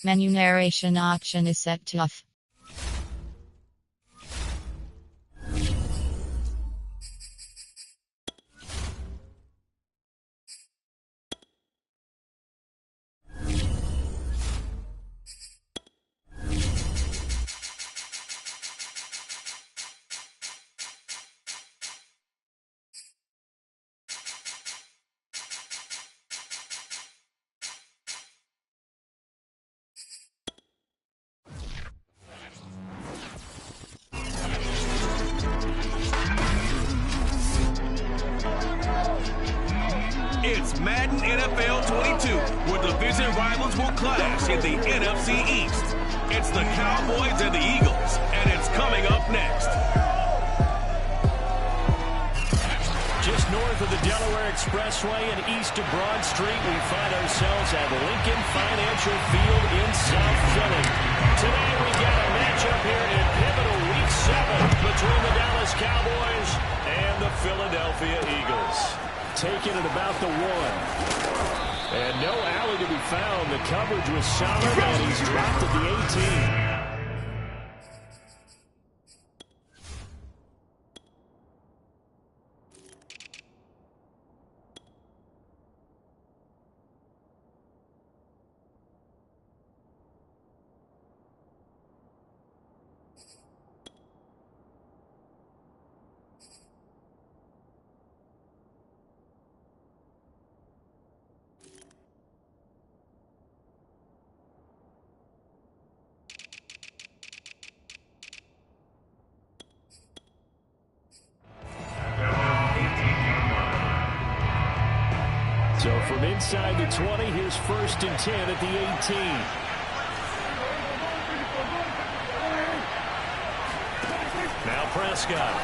Menu narration option is set to off. It's Madden NFL 22, where division rivals will clash in the NFC East. It's the Cowboys and the Eagles, and it's coming up next. Just north of the Delaware Expressway and east of Broad Street, we find ourselves at Lincoln Financial Field in South Philly. Today we got a matchup here in pivotal Week 7 between the Dallas Cowboys and the Philadelphia Eagles. Taking it about the 1. And no alley to be found. The coverage was solid, and he's dropped at the 18. So from inside the 20, here's 1st and 10 at the 18. Now Prescott.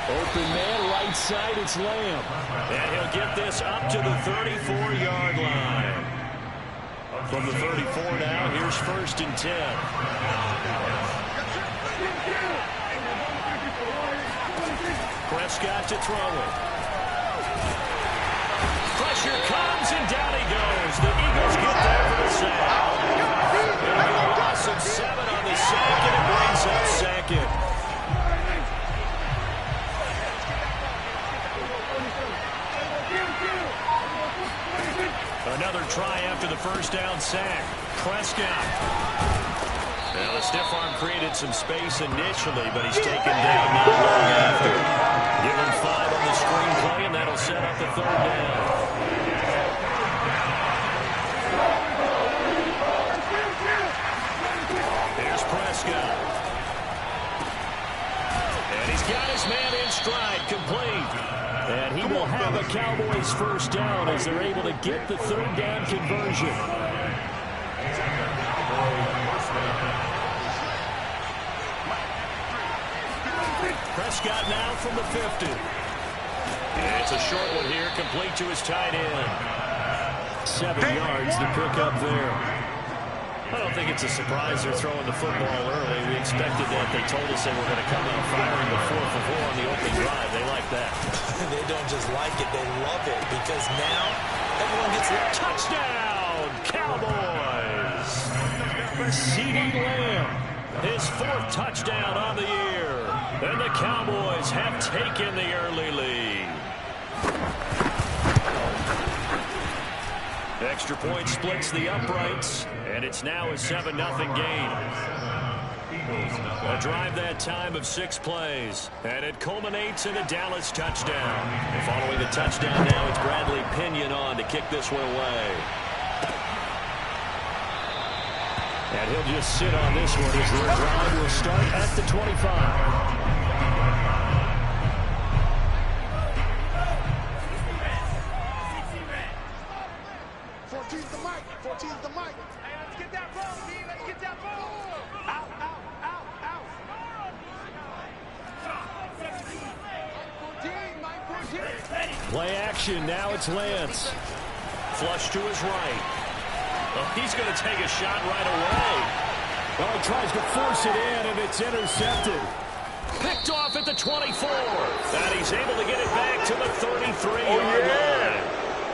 Open man, right side, it's Lamb. And he'll get this up to the 34-yard line. From the 34 now, here's 1st and 10. Prescott to throw it. Pressure comes, and down he goes. The Eagles get there for the sack. It'll be a loss of 7 on the sack, and it brings up 2nd. Another try after the 1st down sack. Prescott. Well, the stiff arm created some space initially, but he's taken down not long after. Give him 5 on the screenplay, and that'll set up the 3rd down. Here's Prescott. And he's got his man in stride, complete. And he will have a Cowboys 1st down as they're able to get the 3rd down conversion. Prescott now from the 50. And it's a short one here, complete to his tight end. 7 yards to pick up there. I don't think it's a surprise they're throwing the football early. We expected that. They told us they were going to come out firing the 4 for 4 on the opening drive. They like that. They don't just like it, they love it, because now everyone gets a touchdown, Cowboys. CeeDee Lamb, his 4th touchdown on the year. And the Cowboys have taken the early lead. Extra point splits the uprights, and it's now a 7-0 game. A drive that time of 6 plays, and it culminates in a Dallas touchdown. And following the touchdown now, it's Bradley Pinion on to kick this one away. And he'll just sit on this one as their drive will start at the 25. Play action, now it's Lance. Flush to his right. Oh, he's going to take a shot right away. Well, he tries to force it in, and it's intercepted. Picked off at the 24. And he's able to get it back to the 33-yard line.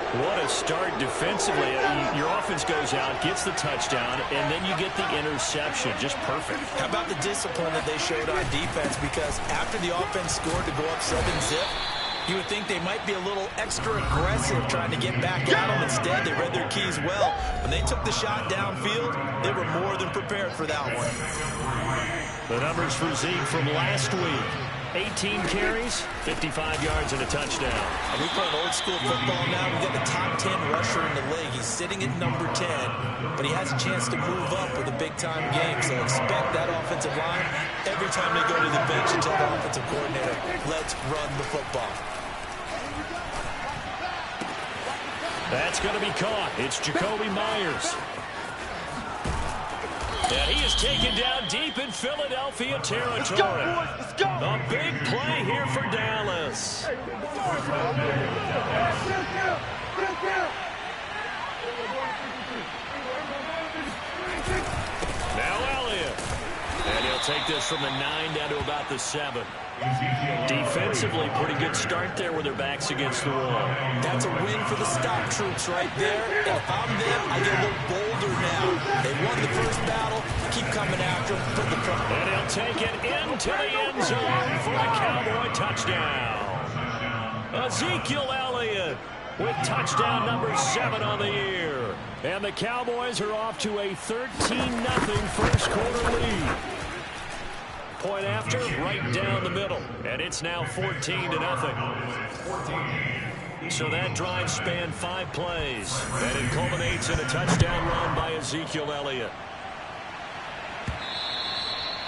What a start defensively. Your offense goes out, gets the touchdown, and then you get the interception. Just perfect. How about the discipline that they showed on defense? Because after the offense scored to go up 7-zip, you would think they might be a little extra aggressive trying to get back at them. Instead, they read their keys well. When they took the shot downfield, they were more than prepared for that one. The numbers for Zeke from last week. 18 carries, 55 yards, and a touchdown. And we play old school football now. We've got the top 10 rusher in the league. He's sitting at number 10, but he has a chance to move up with a big-time game. So expect that offensive line every time they go to the bench and tell the offensive coordinator, let's run the football. That's going to be caught. It's Jacoby Myers. And he is taken down deep in Philadelphia territory. Let's go, boys. Let's go. A big play here for Dallas. Now Elliott. And he'll take this from the 9 down to about the 7. Defensively, pretty good start there with their backs against the wall. That's a win for the stop troops right there. And if I'm them, I get a little bolder now. They won the first battle. Keep coming after them. Put the pressure. And he'll take it into the end zone for a Cowboy touchdown. Ezekiel Elliott with touchdown number 7 on the year. And the Cowboys are off to a 13-0 first quarter lead. Point after, right down the middle. And it's now 14-0. So that drive spanned 5 plays. And it culminates in a touchdown run by Ezekiel Elliott.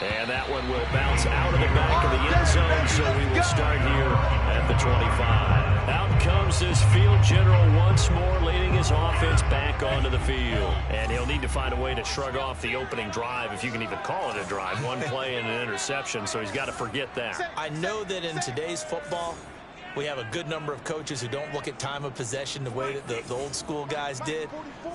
And that one will bounce out of the back of the end zone, so we will start here at the 25. Out comes this field general once more, leading his offense back onto the field. And he'll need to find a way to shrug off the opening drive, if you can even call it a drive. One play and an interception, so he's got to forget that. I know that in today's football, we have a good number of coaches who don't look at time of possession the way that the old school guys did.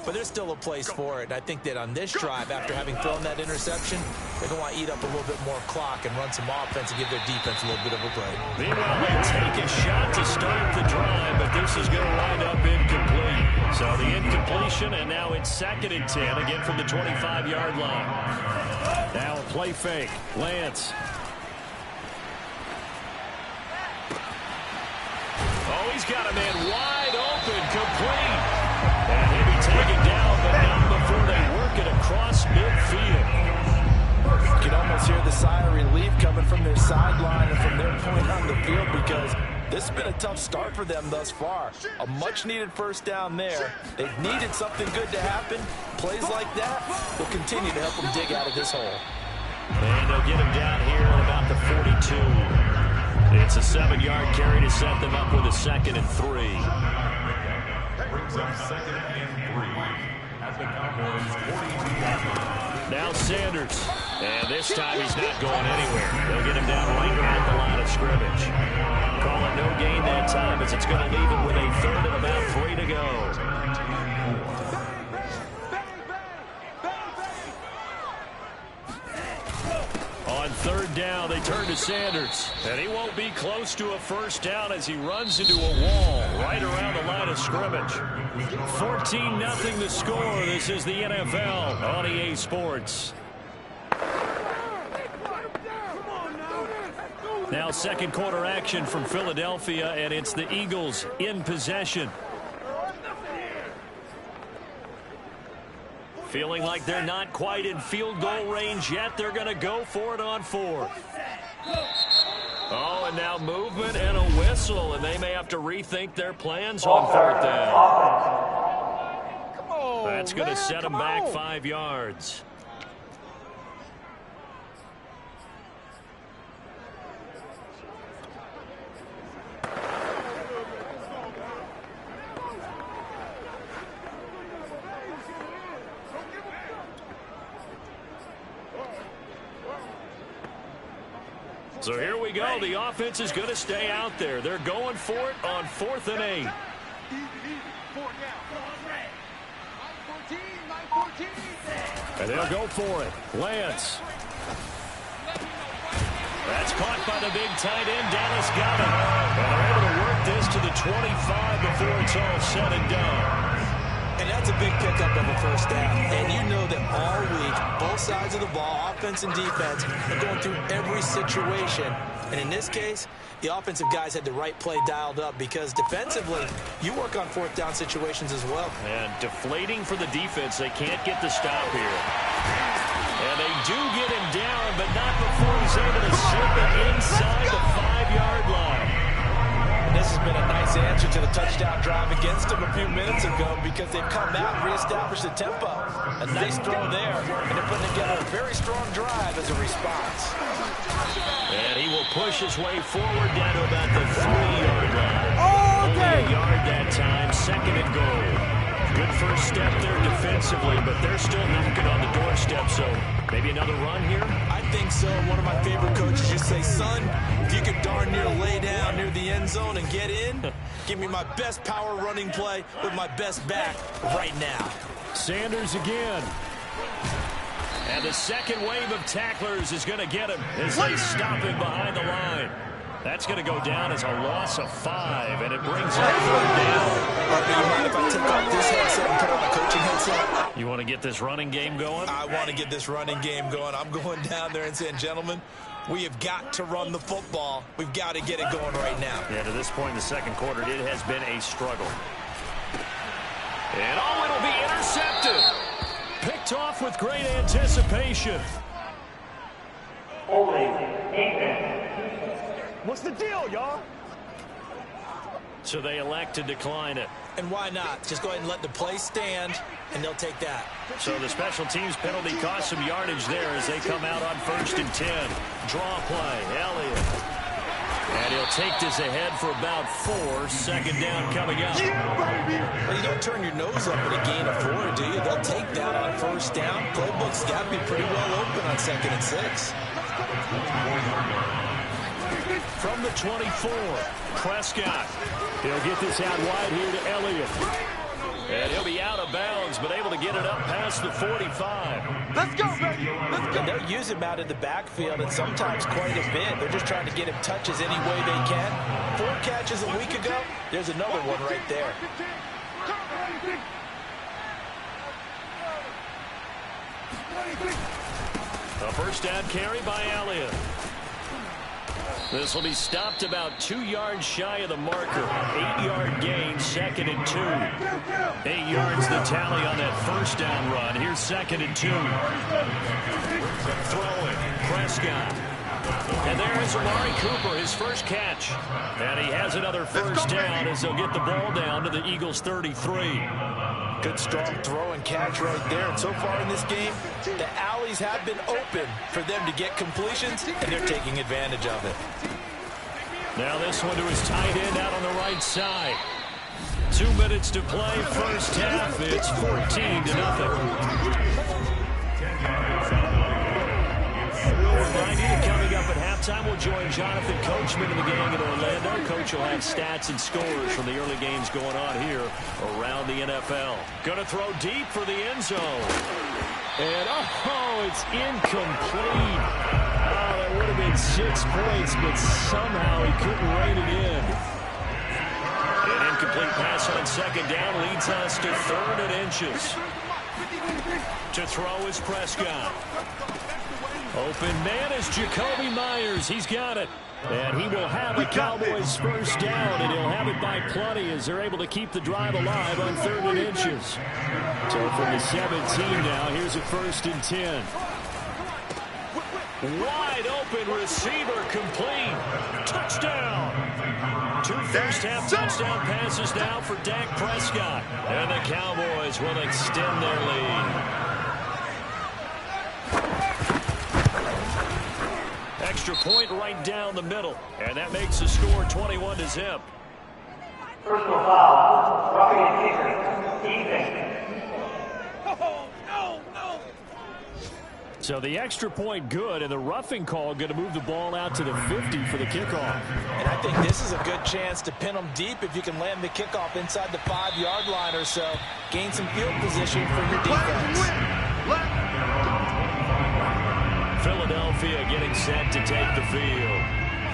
But there's still a place for it. And I think that on this drive, after having thrown that interception, they're going to want to eat up a little bit more clock and run some offense and give their defense a little bit of a break. Meanwhile, they take a shot to start the drive, but this is going to wind up incomplete. So the incompletion, and now it's 2nd and 10, again from the 25-yard line. Now a play fake. Lance. Oh, he's got a man wide open, complete. And he'll be taken down, but not before they work it across midfield. You can almost hear the sigh of relief coming from their sideline and from their point on the field, because this has been a tough start for them thus far. A much-needed first down there. They've needed something good to happen. Plays like that will continue to help them dig out of this hole. And they'll get him down here at about the 42. It's a 7-yard carry to set them up with a 2nd and 3. Brings up 2nd and 3 at the Cowboys 42. Now Sanders. And this time he's not going anywhere. They'll get him down right at the line of scrimmage. Call it no gain that time, as it's going to leave him with a 3rd and about 3 to go. On 3rd down, they turn to Sanders. And he won't be close to a first down as he runs into a wall right around the line of scrimmage. 14-0 the score. This is the NFL on EA Sports. Now 2nd quarter action from Philadelphia, and it's the Eagles in possession. Feeling like they're not quite in field goal range yet. They're going to go for it on 4th. Oh, and now movement and a whistle, and they may have to rethink their plans on 4th down. That's going to set them back 5 yards. So here we go. The offense is going to stay out there. They're going for it on 4th and 8. And they'll go for it. Lance. That's caught by the big tight end. Dallas got it. And they're able to work this to the 25 before it's all said and done. And that's a big pickup of a first down. And you know that all week, both sides of the ball, offense and defense, are going through every situation. And in this case, the offensive guys had the right play dialed up because defensively, you work on fourth down situations as well. And deflating for the defense. They can't get the stop here. And they do get him down, but not before he's able to slip it inside the 5-yard line. This has been a nice answer to the touchdown drive against them a few minutes ago because they've come out and reestablished the tempo. A nice throw there, and they're putting together a very strong drive as a response. And he will push his way forward down to about the 3-yard line. Only a yard that time, second and goal. Good first step there defensively, but they're still knocking on the doorstep, so maybe another run here? I think so. One of my favorite coaches used to say, son, if you could darn near lay down near the end zone and get in, give me my best power running play with my best back right now. Sanders again. And the second wave of tacklers is going to get him as they stop him behind the line. That's going to go down as a loss of 5, and it brings up third down. Do you mind if I take off this headset and put on my coaching headset? You want to get this running game going? I want to get this running game going. I'm going down there and saying, gentlemen, we have got to run the football. We've got to get it going right now. Yeah, to this point in the second quarter, it has been a struggle. And it'll be intercepted. Picked off with great anticipation. What's the deal, y'all? So they elect to decline it. And why not? Just go ahead and let the play stand, and they'll take that. So the special teams penalty cost some yardage there as they come out on 1st and 10. Draw play, Elliott. And he'll take this ahead for about 4. Second down coming up. Well, you don't turn your nose up at a gain of 4, do you? They'll take that on first down. Playbook's got to be pretty well open on 2nd and 6. From the 24, Prescott. He'll get this out wide here to Elliott. And he'll be out of bounds, but able to get it up past the 45. Let's go, baby. Let's go. And they'll use him out in the backfield, and sometimes quite a bit. They're just trying to get him touches any way they can. 4 catches a week ago. There's another one right there. A first down carry by Elliott. This will be stopped about 2 yards shy of the marker. 8-yard gain, 2nd and 2. 8 yards the tally on that first down run. Here's 2nd and 2. Throwing, Prescott. And there is Amari Cooper, his first catch. And he has another first down as they'll get the ball down to the Eagles' 33. Good strong throw and catch right there. And so far in this game, the alleys have been open for them to get completions, and they're taking advantage of it. Now this one to his tight end out on the right side. 2 minutes to play, first half. It's 14-0. 4:90 coming up at halftime. We'll join Jonathan Coachman and the gang in Orlando. Coach will have stats and scores from the early games going on here around the NFL. Going to throw deep for the end zone. And, it's incomplete. Oh, that would have been 6 points, but somehow he couldn't rein it in. An incomplete pass on second down leads us to 3rd and inches. To throw is Prescott. Open man is Jacoby Myers. He's got it. And he will have a Cowboys first down, and he'll have it by plenty as they're able to keep the drive alive on 3rd and inches. So from the 17 now, here's a 1st and 10. Wide open receiver complete. Touchdown. 2 first-half touchdown passes now for Dak Prescott. And the Cowboys will extend their lead. Extra point right down the middle. And that makes the score 21-0. Personal foul. Roughing and kicker. Even. So the extra point good, and the roughing call going to move the ball out to the 50 for the kickoff. And I think this is a good chance to pin them deep if you can land the kickoff inside the 5-yard line or so. Gain some field position for your defense. Philadelphia getting set to take the field.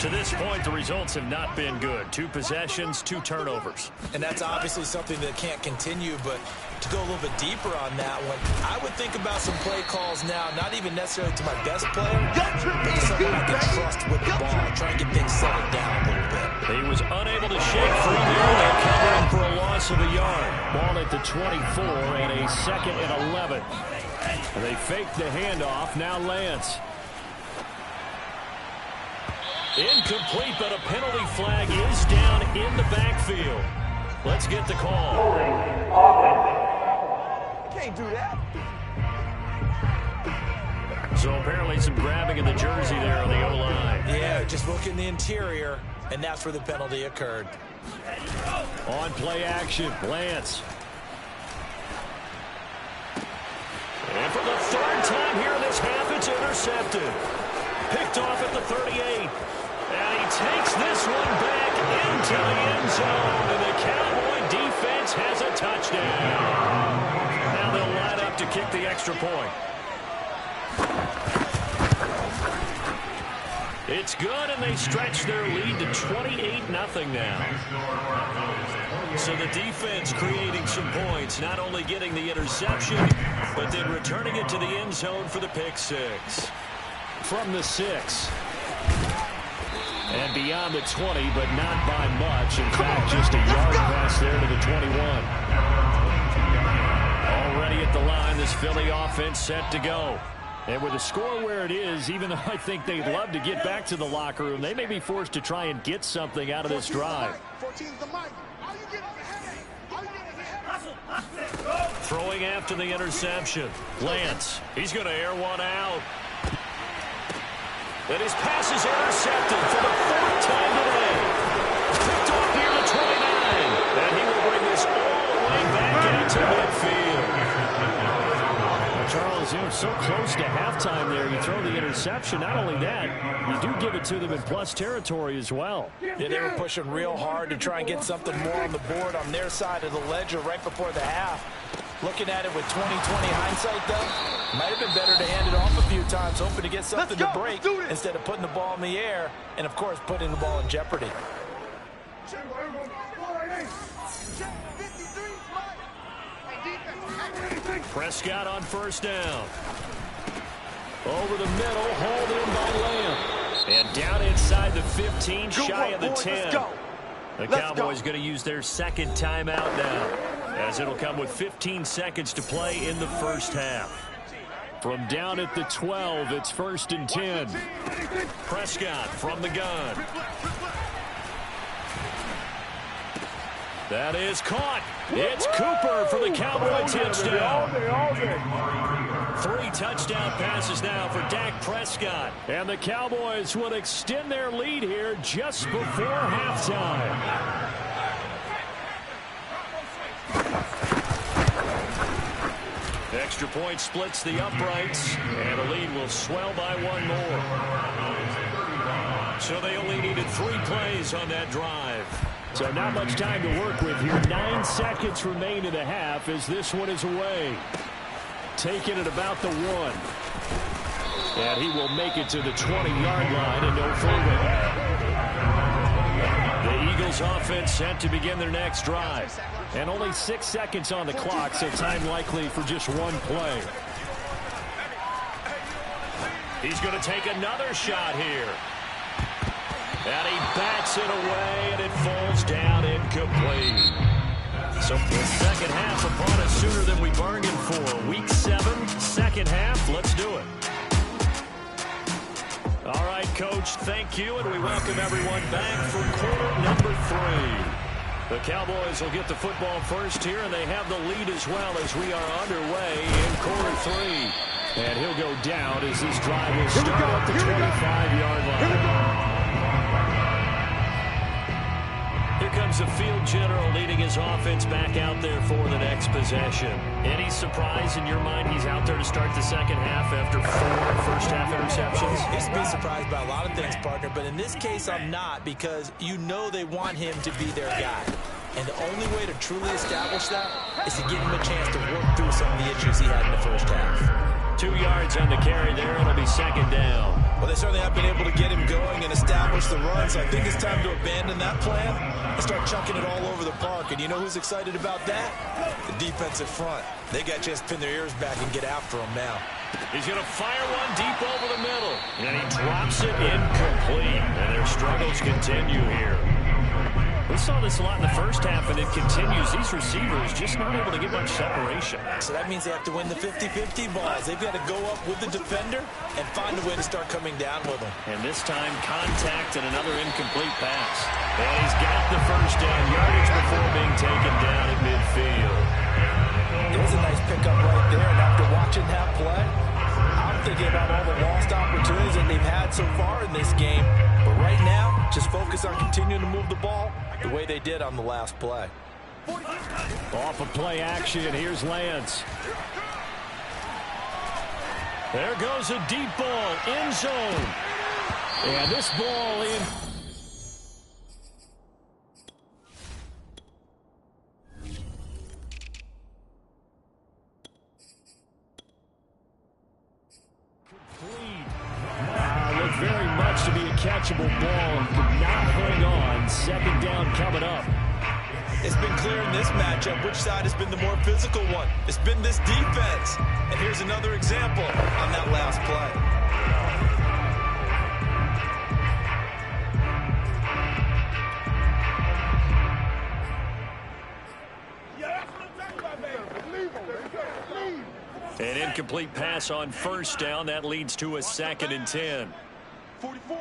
To this point, the results have not been good. 2 possessions, 2 turnovers. And that's obviously something that can't continue, but to go a little bit deeper on that one, I would think about some play calls now, not even necessarily to my best player, but to someone I can trust with the ball and try and get things settled down a little bit. He was unable to shake free there. They're covering for a loss of a yard. Ball at the 24 and a 2nd and 11. And they fake the handoff. Now Lance. Incomplete, but a penalty flag is down in the backfield. Let's get the call. Can't do that. So apparently some grabbing of the jersey there on the O-line. Yeah, just look in the interior, and that's where the penalty occurred. On play action, Lance. And for the 3rd time here in this half, it's intercepted. Picked off at the 38. And he takes this one back into the end zone. And the Cowboy defense has a touchdown. Now they'll line up to kick the extra point. It's good, and they stretch their lead to 28-0 now. So the defense creating some points, not only getting the interception, but then returning it to the end zone for the pick 6. From the 6. And beyond the 20, but not by much. In fact, just a yard pass there to the 21. Already at the line, this Philly offense set to go. And with the score where it is, even though I think they'd love to get back to the locker room, they may be forced to try and get something out of this drive. Throwing after the interception. Lance, he's going to air one out. And his pass is intercepted for the 4th time today. Picked off near the 29. And he will bring this all the way back into midfield. Charles, you know, so close to halftime there. You throw the interception. Not only that, you do give it to them in plus territory as well. Yeah, they were pushing real hard to try and get something more on the board on their side of the ledger right before the half. Looking at it with 20/20 hindsight, though, might have been better to hand it off a few times, hoping to get something to break instead of putting the ball in the air and, of course, putting the ball in jeopardy. Prescott on 1st down. Over the middle, hauled in by Lamb. And down inside the 15, shy of the 10. The Cowboys going to use their 2nd timeout now, as it'll come with 15 seconds to play in the 1st half. From down at the 12, it's 1st and 10. Prescott from the gun. That is caught. It's Cooper for the Cowboy touchdown. 3 touchdown passes now for Dak Prescott. And the Cowboys will extend their lead here just before halftime. Extra point splits the uprights, and the lead will swell by 1 more. So they only needed 3 plays on that drive. So not much time to work with here. 9 seconds remain in the half as this one is away. Taking it about the 1. And he will make it to the 20-yard line and no further. The Eagles offense set to begin their next drive. And only 6 seconds on the clock, so time likely for just 1 play. He's going to take another shot here. And he bats it away, and it falls down incomplete. So the second half upon us sooner than we bargained for. Week 7, 2nd half. Let's do it. All right, Coach, thank you, and we welcome everyone back for quarter number 3. The Cowboys will get the football first here, and they have the lead as well as we are underway in quarter 3. And he'll go down as this drive will start at the 25-yard line. Here comes the field general leading his offense back out there for the next possession. Any surprise in your mind he's out there to start the second half after 4 first-half interceptions? He's to be surprised by a lot of things, partner, but in this case I'm not, because you know they want him to be their guy. And the only way to truly establish that is to give him a chance to work through some of the issues he had in the first half. 2 yards on the carry there. It'll be 2nd down. Well, they certainly have been able to get him going and establish the run, so I think it's time to abandon that plan and start chucking it all over the park. And you know who's excited about that? The defensive front. They got a chance to pin their ears back and get after him now. He's going to fire one deep over the middle. And he drops it incomplete. And their struggles continue here. We saw this a lot in the first half, and it continues. These receivers just not able to get much separation. So that means they have to win the 50-50 balls. They've got to go up with the defender and find a way to start coming down with them. And this time, contact and another incomplete pass. And he's got the first down yardage before being taken down at midfield. There's a nice pickup right there, and after watching that play, I'm thinking about all the lost opportunities that they've had so far in this game. But right now, just focus on continuing to move the ball the way they did on the last play. Off of play action, here's Lance. There goes a deep ball, end zone. And this ball in. Looked very much to be a catchable ball and could not hang on. Second down coming up. It's been clear in this matchup which side has been the more physical one. It's been this defense. And here's another example on that last play. An incomplete pass on first down. That leads to a 2nd and 10. 44.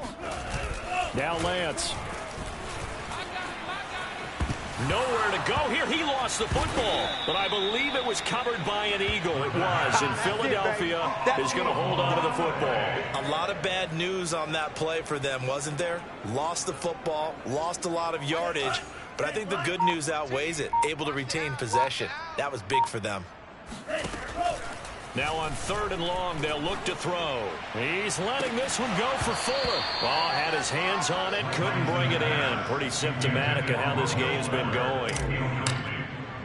Now Lance. Nowhere to go here. He lost the football, but I believe it was covered by an Eagle. It was, and Philadelphia is going to hold on to the football. A lot of bad news on that play for them, wasn't there? Lost the football, lost a lot of yardage, but I think the good news outweighs it. Able to retain possession. That was big for them. Now on 3rd and long, they'll look to throw. He's letting this one go for Fuller. Oh, had his hands on it, couldn't bring it in. Pretty symptomatic of how this game's been going.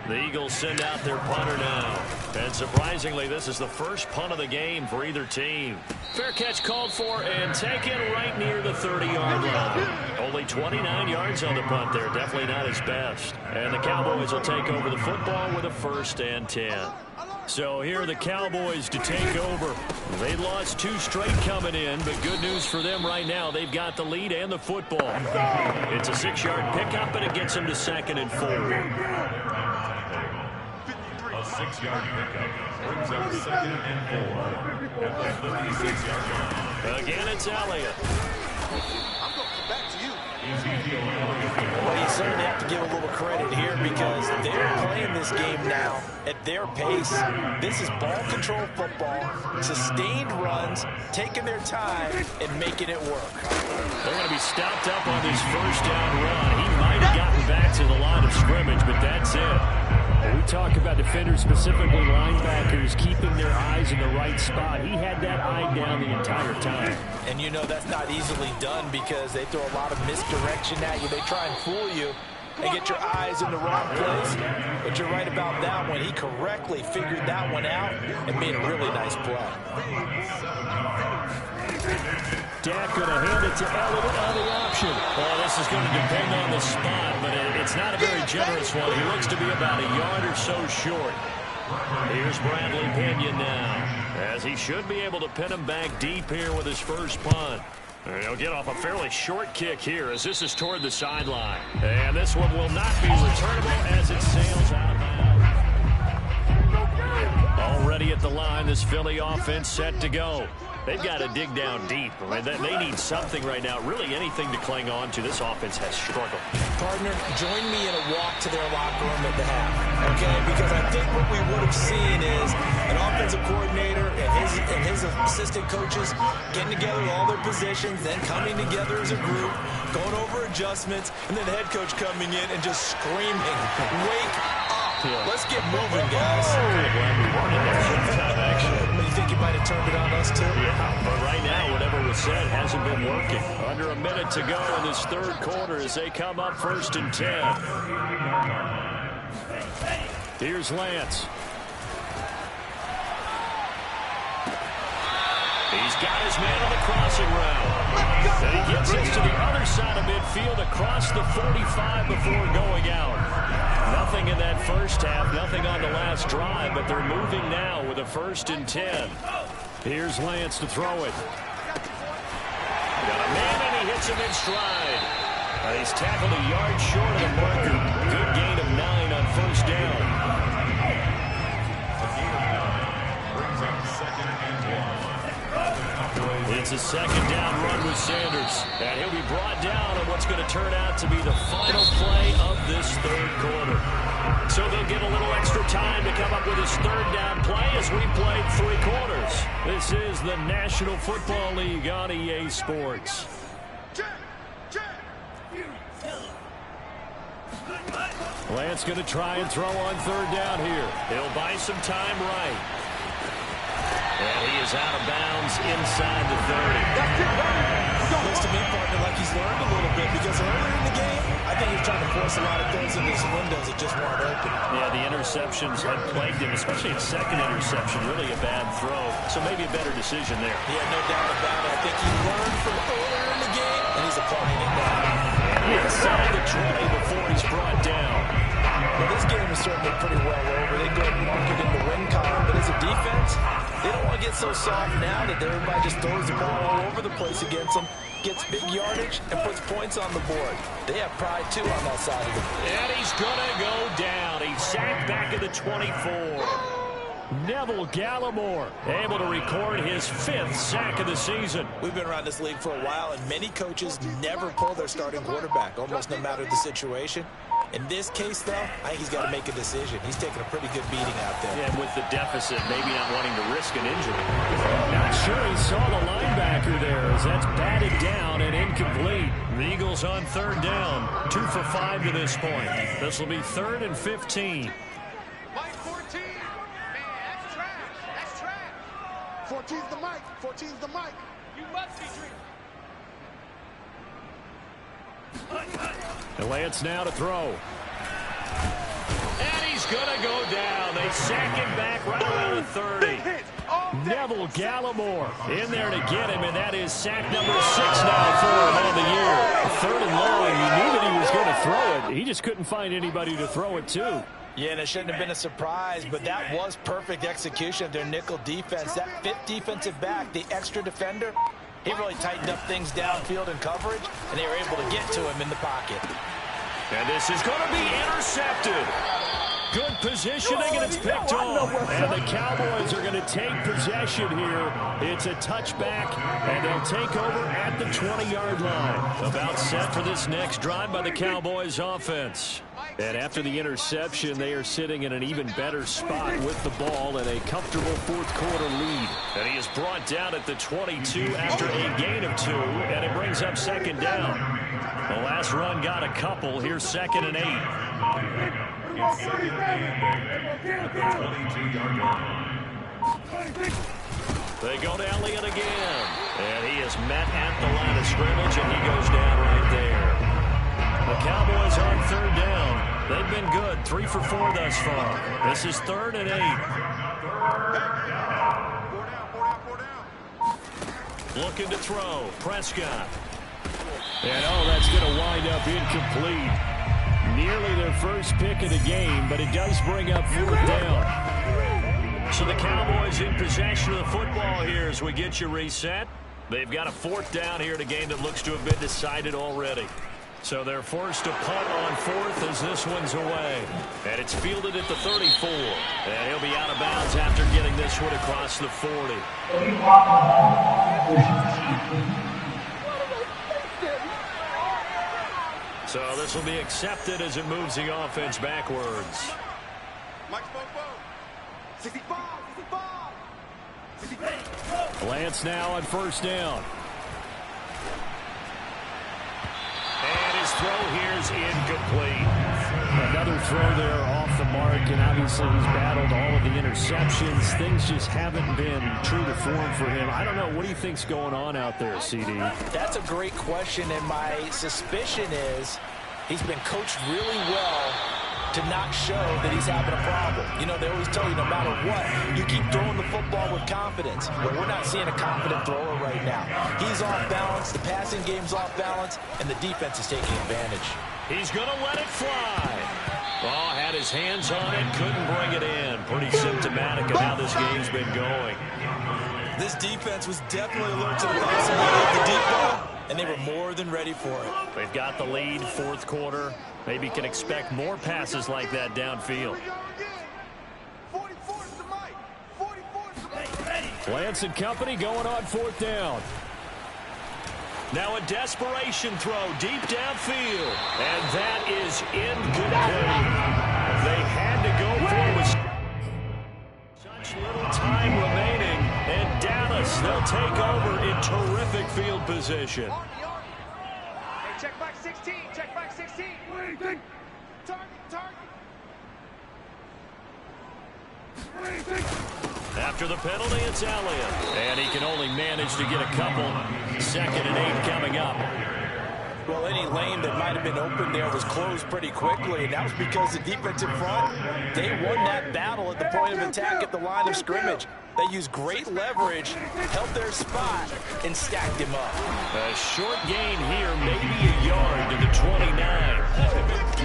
The Eagles send out their punter now. And surprisingly, this is the first punt of the game for either team. Fair catch called for and taken right near the 30-yard line. Only 29 yards on the punt there. Definitely not his best. And the Cowboys will take over the football with a 1st and 10. So here are the Cowboys to take over. They lost 2 straight coming in, but good news for them right now. They've got the lead and the football. It's a 6-yard pickup, and it gets them to 2nd and 4. A 6-yard pickup brings up 2nd and 4 at the 36-yard line. Again, it's Elliott. Well, you certainly have to give a little credit here because they're playing this game now at their pace. This is ball control football, sustained runs, taking their time, and making it work. They're going to be stopped up on this first down run. He might have gotten back to the line of scrimmage, but that's it. We talk about defenders, specifically linebackers, keeping their eyes in the right spot. He had that eye down the entire time. And you know that's not easily done because they throw a lot of misdirection at you. They try and fool you and get your eyes in the wrong place. But you're right about that one. He correctly figured that one out and made a really nice play. Dak going to hand it to Elliott on the option. Well, this is going to depend on the spot, but it's not a very generous one. He looks to be about a yard or so short. Here's Bradley Pinion now, as he should be able to pin him back deep here with his first punt. And he'll get off a fairly short kick here as this is toward the sideline. And this one will not be returnable as it sails out of bounds. Already at the line, this Philly offense set to go. They've got to dig down deep. I mean, they need something right now, really anything to cling on to. This offense has struggled. Partner, join me in a walk to their locker room at the half, okay? Because I think what we would have seen is an offensive coordinator and his assistant coaches getting together with all their positions, then coming together as a group, going over adjustments, and then the head coach coming in and just screaming, "Wake up! Let's get moving, guys." You think you might have turned it on us too? Yeah, but right now, whatever was said hasn't been working. Under a minute to go in this 3rd quarter as they come up 1st and 10. Here's Lance. He's got his man on the crossing route. And he gets this to the other side of midfield across the 45 before going out. Nothing in that first half, nothing on the last drive, but they're moving now with a 1st and 10. Here's Lance to throw it. Got a man and he hits him in stride. He's tackled a yard short of the marker. Good gain of 9 on 1st down. Brings up 2nd and 1. It's a 2nd down run with Sanders. And he'll be brought down on what's going to turn out to be the final play of this 3rd quarter. So they'll get a little extra time to come up with his 3rd down play as we played 3 quarters. This is the National Football League on EA Sports. Lance going to try and throw on 3rd down here. He'll buy some time right. And he is out of bounds inside the 30. Looks to me, partner, like he's learned a little bit because earlier in the game, I think he was trying to force a lot of things into his windows that just weren't open. Yeah, the interceptions had plagued him, especially his 2nd interception. Really a bad throw. So maybe a better decision there. Yeah, no doubt about it. I think he learned from earlier in the game, and he's applying it now. And inside the 20 before he's brought down. Well, this game is certainly pretty well over. They go ahead and mark it in the win column, but as a defense, they don't want to get so soft now that everybody just throws the ball all over the place against them, gets big yardage, and puts points on the board. They have pride, too, on that side of the ball. And he's going to go down. He's sacked back at the 24. Neville Gallimore able to record his 5th sack of the season. We've been around this league for a while, and many coaches never pull their starting quarterback, almost no matter the situation. In this case, though, I think he's got to make a decision. He's taking a pretty good beating out there. Yeah, and with the deficit, maybe not wanting to risk an injury. Not sure he saw the linebacker there as that's batted down and incomplete. The Eagles on 3rd down, 2 for 5 to this point. This will be 3rd and 15. Mike 14. Man, that's trash. That's trash. 14's the mic. 14's the mic. You must be drinking. And Lance now to throw. And he's going to go down. They sack him back right around the 30. Neville Gallimore in there to get him, and that is sack number 6 now for him on the year. 3rd and long. He knew that he was going to throw it. He just couldn't find anybody to throw it to. Yeah, and it shouldn't have been a surprise, but that was perfect execution of their nickel defense. That 5th defensive back, the extra defender, he really tightened up things downfield in coverage, and they were able to get to him in the pocket. And this is going to be intercepted. Good positioning, and it's picked off. And the Cowboys are going to take possession here. It's a touchback, and they'll take over at the 20-yard line. About set for this next drive by the Cowboys offense. And after the interception, they are sitting in an even better spot with the ball and a comfortable 4th quarter lead. And he is brought down at the 22 after a gain of 2, and it brings up 2nd down. The last run got a couple. Here's 2nd and 8. It's 2nd and 8 at the 22-yard line. They go to Elliott again. And he is met at the line of scrimmage, and he goes down right there. The Cowboys are on 3rd down. They've been good, 3 for 4 thus far. This is 3rd and 8. Looking to throw, Prescott. And that's going to wind up incomplete. Nearly their first pick of the game, but it does bring up 4th down. So the Cowboys in possession of the football here as we get you reset. They've got a 4th down here in a game that looks to have been decided already. So they're forced to punt on 4th as this one's away. And it's fielded at the 34. And he'll be out of bounds after getting this one across the 40. So this will be accepted as it moves the offense backwards. Lance now on 1st down. And his throw here is incomplete. Another throw there off the mark, and obviously he's battled all of the interceptions. Things just haven't been true to form for him. I don't know. What do you think's going on out there, CD? That's a great question, and my suspicion is he's been coached really well to not show that he's having a problem. You know, they always tell you no matter what, you keep throwing the football with confidence. But we're not seeing a confident thrower right now. He's off balance, the passing game's off balance, and the defense is taking advantage. He's going to let it fly. Oh, had his hands on it, couldn't bring it in. Pretty symptomatic of how this game's been going. This defense was definitely alert to the possibility of the deep ball, and they were more than ready for it. They've got the lead, fourth quarter. Maybe can expect more passes like that downfield. Lance and company going on fourth down. Now a desperation throw deep downfield. And that is incomplete. They had to go for it with such little time remaining. And Dallas, they'll take over in terrific field position. Hey, check back 16. Check back 16. Target. After the penalty, it's Elliott. And he can only manage to get a couple. 2nd and 8 coming up. Well, any lane that might have been open there was closed pretty quickly, and that was because the defensive front, they won that battle at the point of attack at the line of scrimmage. They used great leverage, held their spot, and stacked him up. A short gain here, maybe a yard to the 29.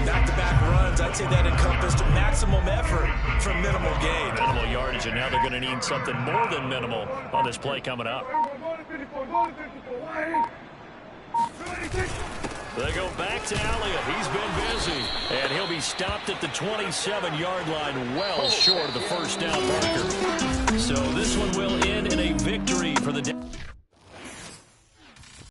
Back-to-back runs, I'd say that encompassed maximum effort for minimal gain. Minimal yardage, and now they're going to need something more than minimal on this play coming up. They go back to Elliott. He's been busy. And he'll be stopped at the 27-yard line, well short of the first down marker. So this one will end in a victory for the